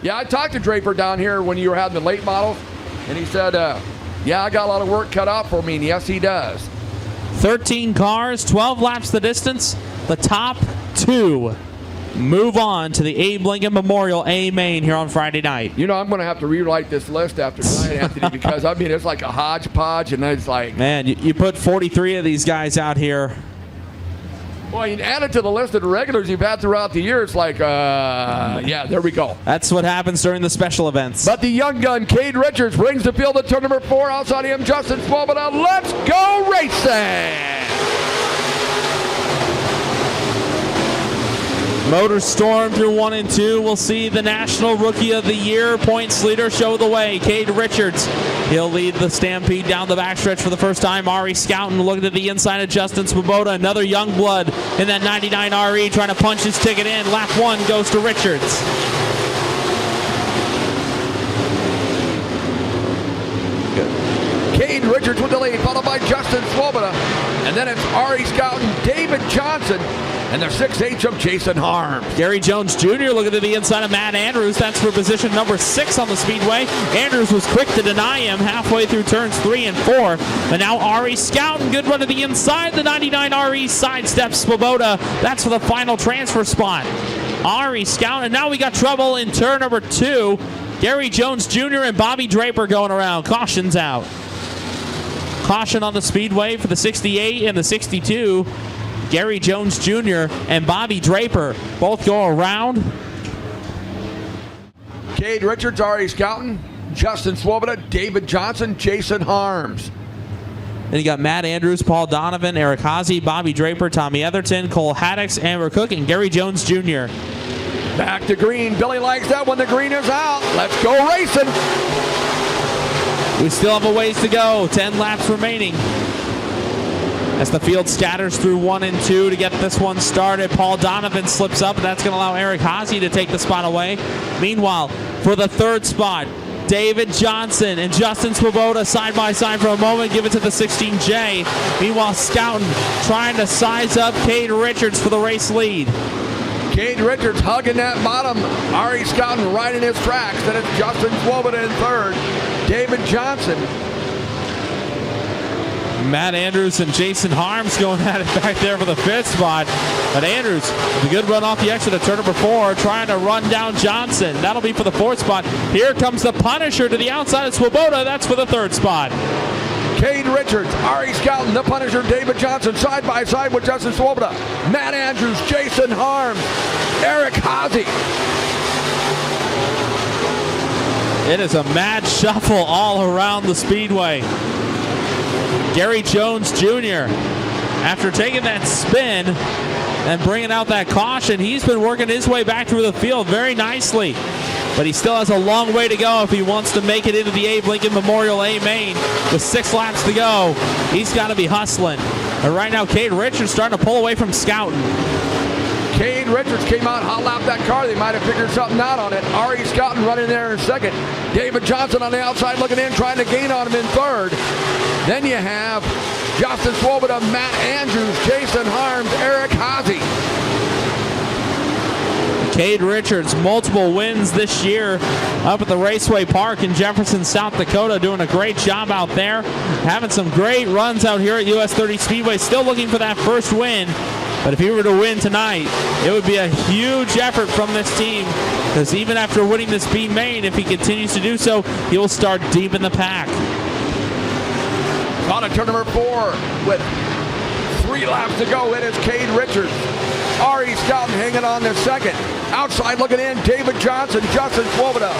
Yeah, I talked to Draper down here when you were having the late models, and he said, yeah, I got a lot of work cut out for me, and yes, he does. 13 cars, 12 laps the distance. The top 2 move on to the Abe Lincoln Memorial A main here on Friday night. You know, I'm going to have to rewrite this list after tonight, Anthony, because, I mean, it's like a hodgepodge, and it's like... Man, you put 43 of these guys out here. Well, you add it to the list of the regulars you've had throughout the year. It's like, yeah, there we go. That's what happens during the special events. But the young gun, Cade Richards, brings the field to turn number 4. Outside him, Justin Swoboda. Let's go racing! Motor storm through 1 and 2. We'll see the National Rookie of the Year points leader show the way. Cade Richards. He'll lead the Stampede down the backstretch for the first time. Ari Scouten looking at the inside of Justin Swoboda. Another young blood in that 99 RE trying to punch his ticket in. Lap 1 goes to Richards. Cade Richards with the lead, followed by Justin Swoboda. And then it's Ari Scouten, David Johnson, and the 6'8" of Jason Harms. Gary Jones Jr. looking at the inside of Matt Andrews. That's for position number 6 on the Speedway. Andrews was quick to deny him halfway through turns 3 and 4. But now Ari Scouten, good run to the inside. The 99 RE sidesteps Swoboda. That's for the final transfer spot. Ari Scouten. And now we got trouble in turn number 2. Gary Jones Jr. and Bobby Draper going around. Caution's out. Caution on the Speedway for the 68 and the 62. Gary Jones Jr. and Bobby Draper both go around. Cade Richards, Ari Scouten, Justin Swoboda, David Johnson, Jason Harms. Then you got Matt Andrews, Paul Donovan, Eric Haase, Bobby Draper, Tommy Etherton, Cole Haddix, Amber Cook, and Gary Jones Jr. Back to green. Billy likes that when the green is out. Let's go racing. We still have a ways to go. 10 laps remaining. As the field scatters through 1 and 2 to get this one started, Paul Donovan slips up, and that's going to allow Eric Haase to take the spot away. Meanwhile, for the 3rd spot, David Johnson and Justin Swoboda side by side for a moment. Give it to the 16J. Meanwhile, Scouten trying to size up Cade Richards for the race lead. Cade Richards hugging that bottom. Ari Scouten right in his tracks. Then it's Justin Swoboda in 3rd. David Johnson. Matt Andrews and Jason Harms going at it back there for the 5th spot. But Andrews, with a good run off the exit of turn number 4, trying to run down Johnson. That'll be for the 4th spot. Here comes the Punisher to the outside of Swoboda. That's for the 3rd spot. Cade Richards, Ari Scouten, the Punisher, David Johnson, side by side with Justin Swoboda. Matt Andrews, Jason Harms, Eric Haase. It is a mad shuffle all around the Speedway. Gary Jones Jr., after taking that spin and bringing out that caution, he's been working his way back through the field very nicely. But he still has a long way to go if he wants to make it into the Abe Lincoln Memorial A main. With 6 laps to go, he's got to be hustling. And right now, Cade Richards starting to pull away from Scouten. Cade Richards came out, hot lapped that car. They might have figured something out on it. Ari Scouten running there in 2nd. David Johnson on the outside looking in, trying to gain on him in 3rd. Then you have Justin Swoboda, Matt Andrews, Jason Harms, Eric Haase. Cade Richards, multiple wins this year up at the Raceway Park in Jefferson, South Dakota, doing a great job out there. Having some great runs out here at US 30 Speedway, still looking for that 1st win. But if he were to win tonight, it would be a huge effort from this team, because even after winning this B main, if he continues to do so, he will start deep in the pack. On to turn number 4 with 3 laps to go. It is Cade Richards. Ari Scouten hanging on to 2nd. Outside looking in, David Johnson, Justin Swoboda,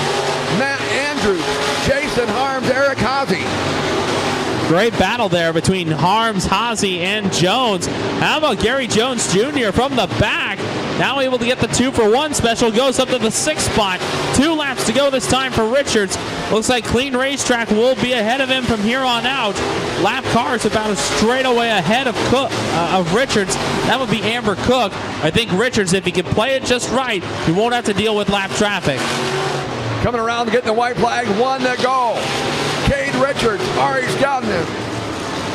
Matt Andrews, Jason Harms, Eric Haase. Great battle there between Harms, Haase, and Jones. How about Gary Jones Jr. from the back? Now able to get the 2-for-1 special. Goes up to the 6th spot. 2 laps to go this time for Richards. Looks like Clean Racetrack will be ahead of him from here on out. Lap cars about a straightaway ahead of Richards. That would be Amber Cook. I think Richards, if he can play it just right, he won't have to deal with lap traffic. Coming around getting the white flag. 1 to go. Cade Richards, Ari Scouten.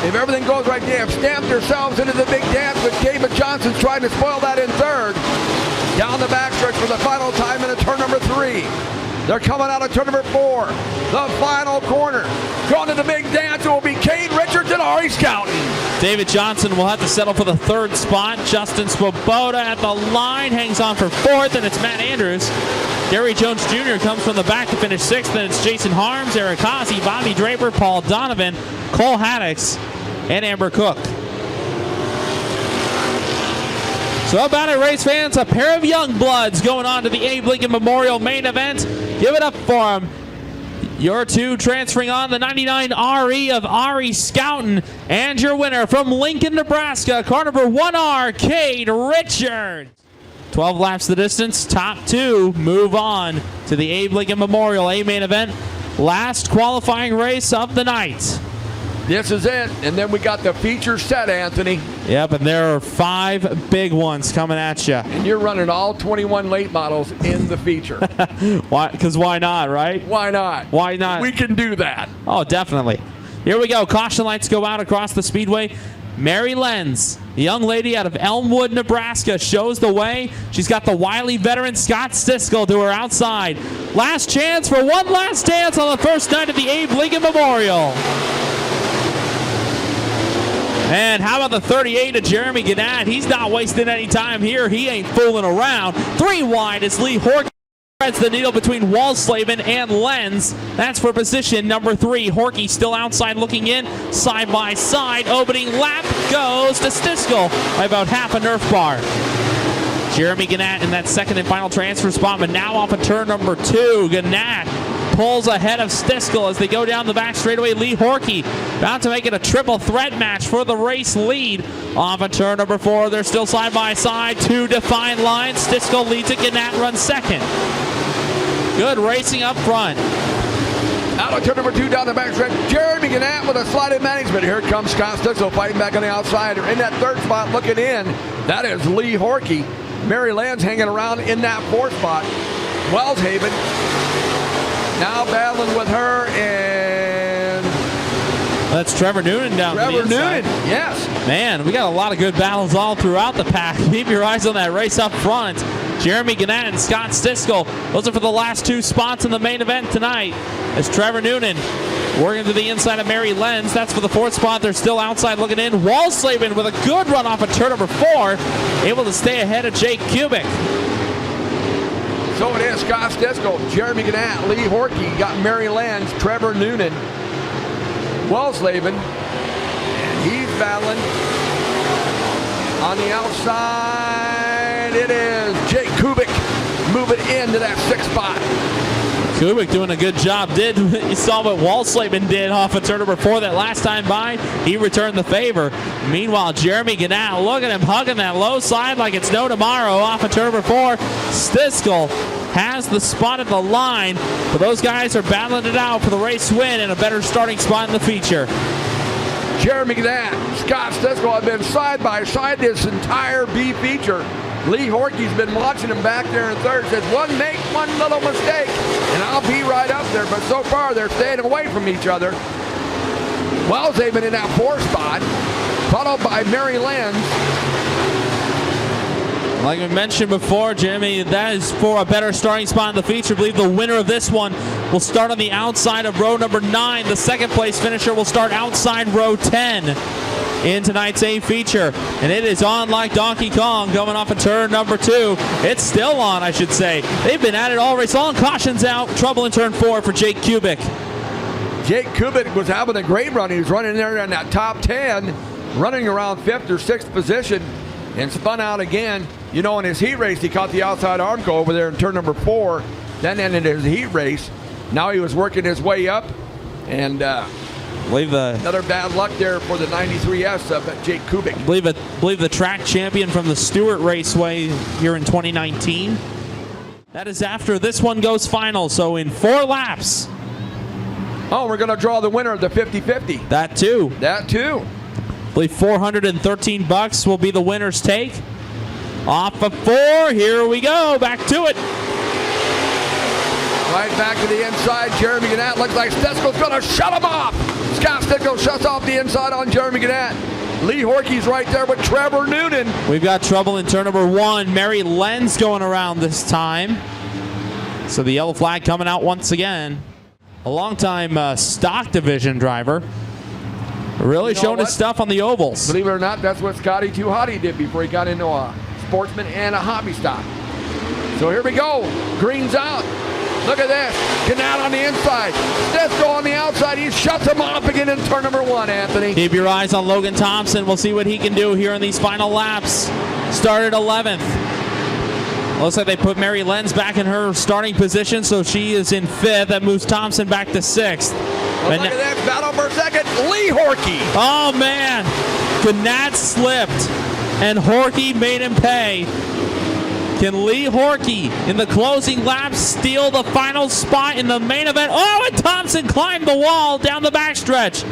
If everything goes right, they have stamped yourselves into the big dance, but David Johnson's trying to spoil that in 3rd. Down the backstretch for the final time into turn number 3. They're coming out of turn number 4. The final corner. Going to the big dance. It will be Cade Richards and Ari Scouten. David Johnson will have to settle for the 3rd spot. Justin Swoboda at the line hangs on for 4th, and it's Matt Andrews. Gary Jones Jr. comes from the back to finish 6th, and it's Jason Harms, Eric Haase, Bobby Draper, Paul Donovan, Cole Haddix, and Amber Cook. So about it, race fans, a pair of young bloods going on to the Abe Lincoln Memorial main event. Give it up for them. Your 2 transferring on the 99 RE of Ari Scouten, and your winner from Lincoln, Nebraska, car number 1R, Cade Richards. 12 laps the distance, top 2 move on to the Abe Lincoln Memorial A main event. Last qualifying race of the night. This is it, and then we got the feature set, Anthony. Yep, and there are 5 big ones coming at you. And you're running all 21 late models in the feature. Why? Because why not, right? Why not? Why not? We can do that. Oh, definitely. Here we go. Caution lights go out across the speedway. Mary Lenz, a young lady out of Elmwood, Nebraska, shows the way. She's got the wily veteran Scott Stiskel to her outside. Last chance for one last dance on the first night of the Abe Lincoln Memorial. And how about the 38 of Jeremy Gannett? He's not wasting any time here. He ain't fooling around. 3 wide as Lee Horky threads the needle between Walslavin and Lenz. That's for position number 3. Horky still outside looking in. Side by side. Opening lap goes to Stiskel by about half a Nerf bar. Jeremy Gannett in that second and final transfer spot, but now off of turn number 2. Gannett pulls ahead of Stiskel as they go down the back straightaway. Lee Horky about to make it a triple threat match for the race lead. Off of turn number 4, they're still side by side. 2 defined lines. Stiskel leads it. Gannett runs second. Good racing up front. Out of turn number 2 down the back stretch. Jeremy Gannett with a slide advantage, but here comes Scott Stiskel fighting back on the outside. In that 3rd spot looking in, that is Lee Horky. Mary Lenz hanging around in that 4th spot. Wellshaven now battling with her, and that's Trevor Noonan down Trevor the inside. Noonan, yes. Man, we got a lot of good battles all throughout the pack. Keep your eyes on that race up front. Jeremy Gannett and Scott Stiskel, those are for the last 2 spots in the main event tonight. As Trevor Noonan working to the inside of Mary Lenz. That's for the 4th spot. They're still outside looking in. Walslavin with a good run off of turn number 4, able to stay ahead of Jake Kubik. So it is Scott Stiskel, Jeremy Gannett, Lee Horky, got Mary Lenz, Trevor Noonan, Walslavin, and he's battling. On the outside, it is Jake Kubik moving into that 6th spot. Kubik doing a good job. You saw what Walslavin did off of turn number 4 that last time by. He returned the favor. Meanwhile, Jeremy Gannett, look at him hugging that low side like it's no tomorrow off of turn number 4. Stiskel has the spot at the line, but those guys are battling it out for the race win and a better starting spot in the feature. Jeremy Gannett, Scott Stiskel have been side by side this entire B feature. Lee Horky's been watching him back there in 3rd. Says make one little mistake, and I'll be right up there. But so far, they're staying away from each other. Wellshaven in that 4th spot, followed by Mary Lenz. Like we mentioned before, Jimmy, that is for a better starting spot in the feature. I believe the winner of this one will start on the outside of row number 9. The 2nd place finisher will start outside row 10 in tonight's A feature. And it is on like Donkey Kong going off of turn number 2. It's still on, I should say. They've been at it all race long. Caution's out. Trouble in turn 4 for Jake Kubik. Jake Kubik was having a great run. He was running there in that top 10, running around 5th or 6th position, and spun out again. You know, in his heat race, he caught the outside Armco over there in turn number 4, then ended his heat race. Now he was working his way up, and another bad luck there for the 93S of Jake Kubik. I believe the track champion from the Stewart Raceway here in 2019. That is after this one goes final, so in 4 laps. Oh, we're going to draw the winner of the 50-50. That too. That too. I believe $413 will be the winner's take. Off of 4, here we go, back to it. Right back to the inside, Jeremy Gannett. Looks like Stiskel's going to shut him off. Scott Stiskel shuts off the inside on Jeremy Gannett. Lee Horky's right there with Trevor Noonan. We've got trouble in turn number 1. Mary Lenz going around this time. So the yellow flag coming out once again. A longtime stock division driver. Really showing his stuff on the ovals. Believe it or not, that's what Scotty Too Hottie did before he got into a sportsman and a hobby stock. So here we go. Green's out. Look at this. Canal on the inside. Stisco on the outside. He shuts him off again in turn number 1, Anthony. Keep your eyes on Logan Thompson. We'll see what he can do here in these final laps. Started 11th. Looks like they put Mary Lenz back in her starting position, so she is in 5th. That moves Thompson back to 6th. Well, look at that. Battle for second. Lee Horkey. Oh, man. Gnat slipped, and Horkey made him pay. Can Lee Horkey, in the closing laps, steal the final spot in the main event? Oh, and Thompson climbed the wall down the backstretch.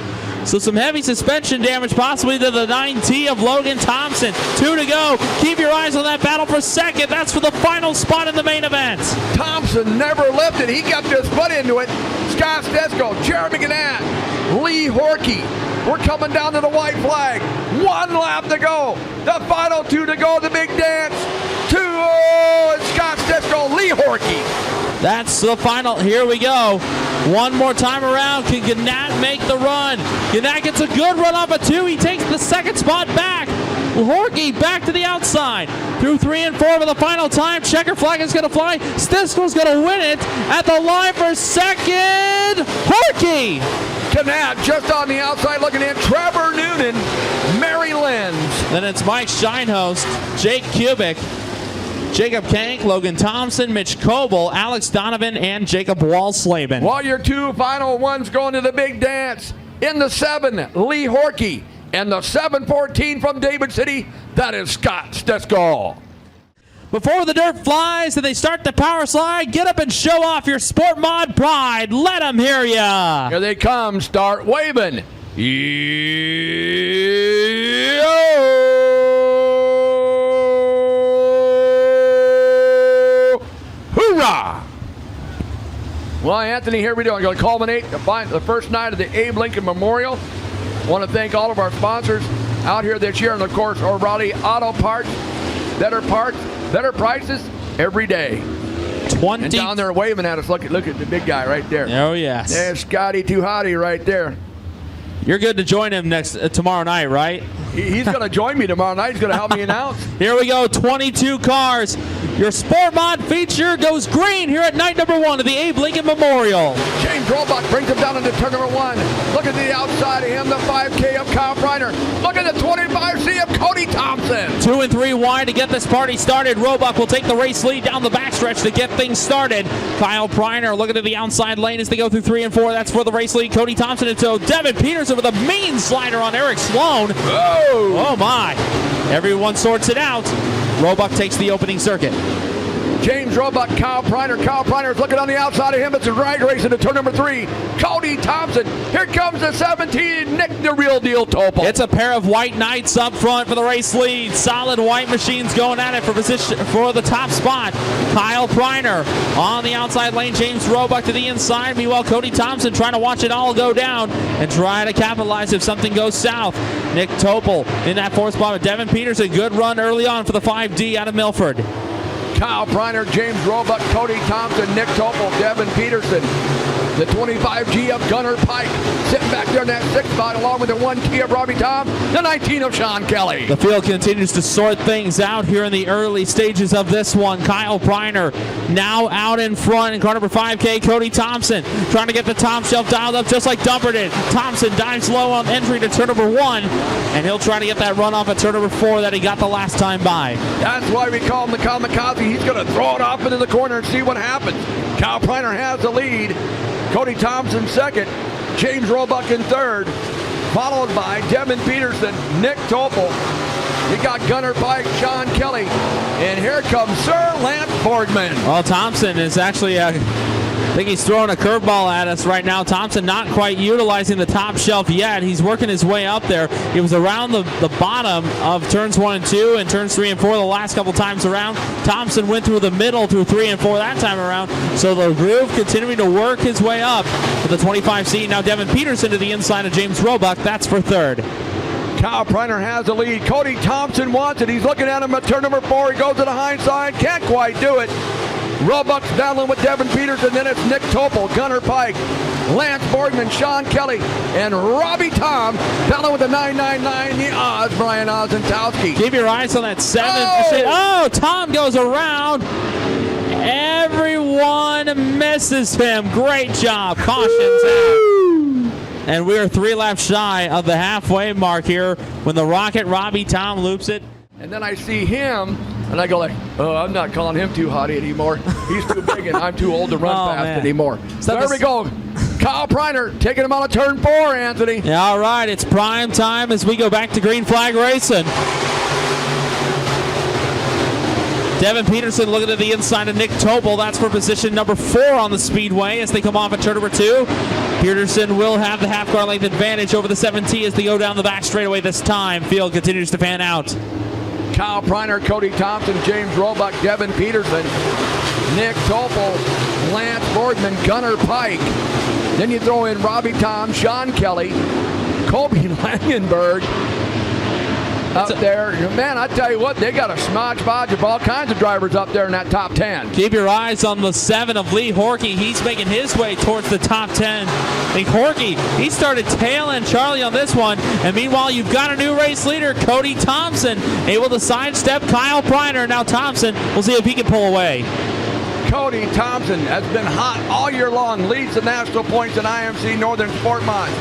So some heavy suspension damage possibly to the 9T of Logan Thompson. 2 to go. Keep your eyes on that battle for second. That's for the final spot in the main event. Thompson never lifted. He got his foot into it. Scott Stisco, Jeremy Gannett, Lee Horkey. We're coming down to the white flag. 1 lap to go. The final 2 to go. The big dance. 2-0. And Scott Stisco, Lee Horkey. That's the final. Here we go. One more time around. Can Gannett make the run? Gannett gets a good run off of 2. He takes the second spot back. Horkey back to the outside. Through 3 and 4 for the final time. Checker flag is going to fly. Stisco's going to win it at the line for second. Horkey. Gannett just on the outside looking in. Trevor Noonan, Mary Lenz. Then it's Mike Scheinhost, Jake Kubik, Jacob Kank, Logan Thompson, Mitch Coble, Alex Donovan, and Jacob Walslaben. While your 2 final ones going to the big dance. In the 7, Lee Horkey. And the 7-14 from David City, that is Scott Stisco. Before the dirt flies and they start the power slide, get up and show off your SportMod pride. Let them hear ya. Here they come. Start waving. Yo! Hoorah! Well, Anthony, here we go. I'm going to culminate the first night of the Abe Lincoln Memorial. Want to thank all of our sponsors out here this year, and of course, O'Reilly Auto Parts. Better parts, better prices every day. And down there waving at us. Look at the big guy right there. Oh yes. There's Scotty Too Hottie right there. You're good to join him tomorrow night, right? He's going to join me tomorrow night. He's going to help me announce. Here we go, 22 cars. Your SportMod feature goes green here at night number 1 of the Abe Lincoln Memorial. James Roebuck brings him down into turn number 1. Look at the outside of him, the 5K of Kyle Reiner. Look at the 25C of Cody Thompson. 2 and 3 wide to get this party started. Roebuck will take the race lead down the backstretch to get things started. Kyle Reiner looking at the outside lane as they go through 3 and 4. That's for the race lead. Cody Thompson and so Devin Peterson with a mean slider on Eric Sloan. Oh my. Everyone sorts it out. Roebuck takes the opening circuit. James Roebuck, Kyle Reiner. Kyle Reiner is looking on the outside of him. It's a drag race into turn number 3. Cody Thompson. Here comes the 17, Nick the Real Deal Topol. It's a pair of white knights up front for the race lead. Solid white machines going at it for position for the top spot. Kyle Reiner on the outside lane. James Roebuck to the inside. Meanwhile, Cody Thompson trying to watch it all go down and try to capitalize if something goes south. Nick Topol in that 4th spot with Devin Peterson. Good run early on for the 5D out of Milford. Kyle Reiner, James Roebuck, Cody Thompson, Nick Topol, Devin Peterson. The 25G of Gunnar Pike sitting back there in that 6th spot along with the 1T of Robbie Tom, the 19 of Sean Kelly. The field continues to sort things out here in the early stages of this one. Kyle Reiner now out in front in car number 5K. Cody Thompson trying to get the top shelf dialed up just like Dumper did. Thompson dives low on entry to turn number 1, and he'll try to get that run off at turn number 4 that he got the last time by. That's why we call him the kamikaze. He's going to throw it off into the corner and see what happens. Kyle Reiner has the lead. Cody Thompson 2nd, James Roebuck in 3rd, followed by Devin Peterson, Nick Topol. You got Gunnar Pike, Sean Kelly, and here comes Sir Lance Boardman. Well, Thompson is actually, I think he's throwing a curveball at us right now. Thompson not quite utilizing the top shelf yet. He's working his way up there. He was around the bottom of turns 1 and 2 and turns 3 and 4 the last couple times around. Thompson went through the middle through 3 and 4 that time around. So the groove continuing to work his way up to the 25C. Now Devin Peterson to the inside of James Roebuck. That's for 3rd. Kyle Reiner has the lead. Cody Thompson wants it. He's looking at him at turn number 4. He goes to the hindsight. Can't quite do it. Roebuck's battling with Devin Peterson. Then it's Nick Topol, Gunnar Pike, Lance Boardman, Sean Kelly, and Robbie Tom battling with the 999, the Oz, Brian Ozentowski. Keep your eyes on that 7. Oh, Tom goes around. Everyone misses him. Great job. Cautions out. And we're 3 laps shy of the halfway mark here when the Rocket Robbie Tom loops it. And then I see him, and I go like, oh, I'm not calling him too hotty anymore. He's too big, and I'm too old to run fast anymore. So there we go. Kyle Preiner taking him out of turn 4, Anthony. Yeah, all right, it's prime time as we go back to green flag racing. Devin Peterson looking at the inside of Nick Topol. That's for position number 4 on the Speedway as they come off at turn number 2. Peterson will have the half car length advantage over the 7T as they go down the back straightaway this time. Field continues to fan out. Kyle Preiner, Cody Thompson, James Roebuck, Devin Peterson, Nick Topol, Lance Boardman, Gunnar Pike. Then you throw in Robbie Tom, Sean Kelly, Colby Langenberg up there. Man, I tell you what, they got a smodge podge of all kinds of drivers up there in that top 10. Keep your eyes on the 7 of Lee Horkey. He's making his way towards the top 10. I think Horkey, he started tailing Charlie on this one. And meanwhile, you've got a new race leader, Cody Thompson, able to sidestep Kyle Preiner. Now Thompson, we'll see if he can pull away. Cody Thompson has been hot all year long, leads the national points in IMC Northern SportMods.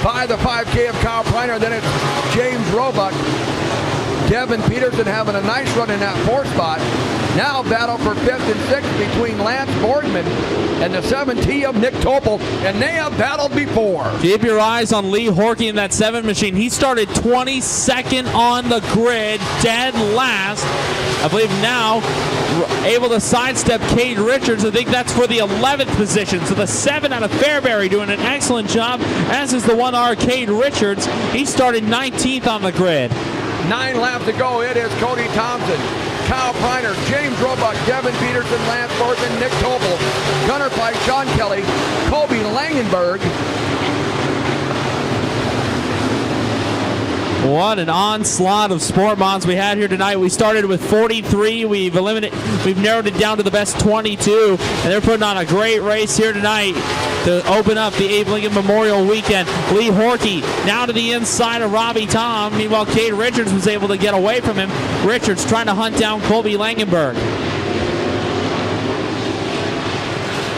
By the 5K of Kyle Preiner, then it's James Roebuck. Devin Peterson having a nice run in that 4th spot. Now battle for 5th and 6th between Lance Boardman and the 7T of Nick Topol, and they have battled before. Keep your eyes on Lee Horkey in that 7 machine. He started 22nd on the grid, dead last. I believe now able to sidestep Cade Richards. I think that's for the 11th position. So the 7 out of Fairbury doing an excellent job, as is the 1R Cade Richards. He started 19th on the grid. 9 laps to go. It is Cody Thompson, Kyle Preiner, James Roebuck, Devin Peterson, Lance Boardman, Nick Topol, Gunnar Pike, Sean Kelly, Colby Langenberg. What an onslaught of sport mods we had here tonight. We started with 43. We've narrowed it down to the best 22, and they're putting on a great race here tonight to open up the Abe Lincoln Memorial weekend. Lee Horkey now to the inside of Robbie Tom. Meanwhile, Cade Richards was able to get away from him. Richards trying to hunt down Colby Langenberg.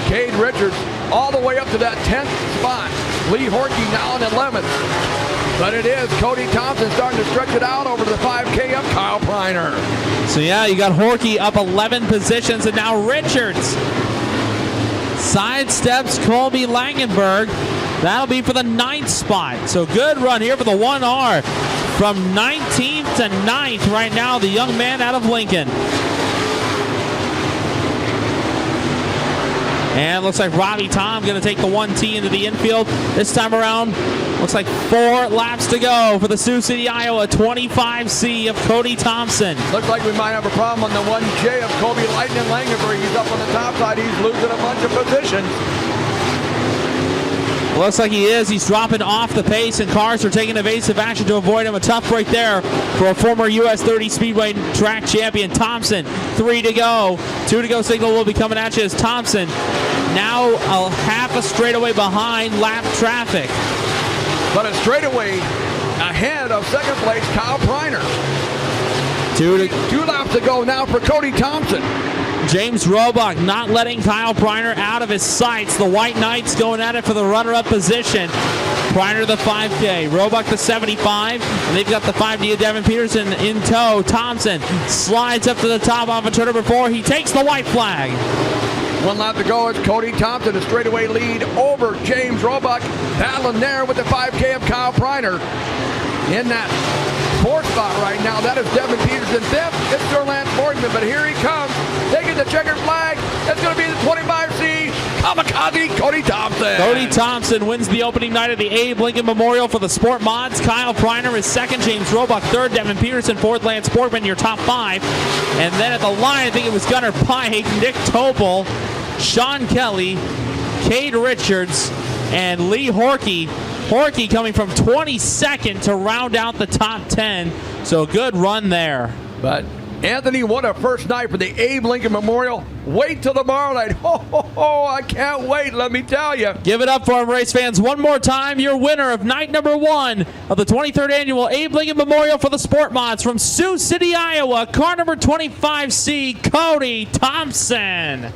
Cade Richards all the way up to that 10th spot. Lee Horkey now in 11th. But it is Cody Thompson starting to stretch it out over the 5K of Kyle Preiner. So yeah, you got Horkey up 11 positions, and now Richards sidesteps Colby Langenberg. That'll be for the 9th spot. So good run here for the 1R. From 19th to 9th right now, the young man out of Lincoln. And looks like Robbie Tom going to take the 1T into the infield. This time around, looks like 4 laps to go for the Sioux City, Iowa 25C of Cody Thompson. Looks like we might have a problem on the 1J of Colby Lightning Langenberg. He's up on the top side. He's losing a bunch of positions. Looks like he is. He's dropping off the pace, and cars are taking evasive action to avoid him. A tough break there for a former US 30 Speedway track champion, Thompson. 3 to go. 2 to go signal will be coming at you as Thompson now a half a straightaway behind lap traffic. But a straightaway ahead of 2nd place, Kyle Preiner. 2 laps to go now for Cody Thompson. James Roebuck not letting Kyle Preiner out of his sights. The White Knights going at it for the runner-up position. Preiner the 5K, Roebuck the 75, and they've got the 5D of Devin Peterson in tow. Thompson slides up to the top off of turn number 4. He takes the white flag. 1 lap to go. It's Cody Thompson, a straightaway lead over James Roebuck. Battling there with the 5K of Kyle Preiner. In that 4th spot right now, that is Devin Peterson. 5th, it's Sir Lance Boardman, but here he comes, taking the checkered flag. That's going to be the 25C Kamikaze Cody Thompson. Cody Thompson wins the opening night of the Abe Lincoln Memorial for the SportMods. Kyle Preiner is 2nd, James Roebuck 3rd, Devin Peterson 4th, Lance Boardman your top 5. And then at the line, I think it was Gunnar Pike, Nick Topol, Sean Kelly, Cade Richards, and Lee Horkey. Horkey coming from 22nd to round out the top 10. So good run there. But Anthony, what a first night for the Abe Lincoln Memorial. Wait till tomorrow night. Ho, ho, ho, I can't wait, let me tell you. Give it up for him, race fans. One more time, your winner of night number 1 of the 23rd Annual Abe Lincoln Memorial for the SportMods from Sioux City, Iowa, car number 25C, Cody Thompson.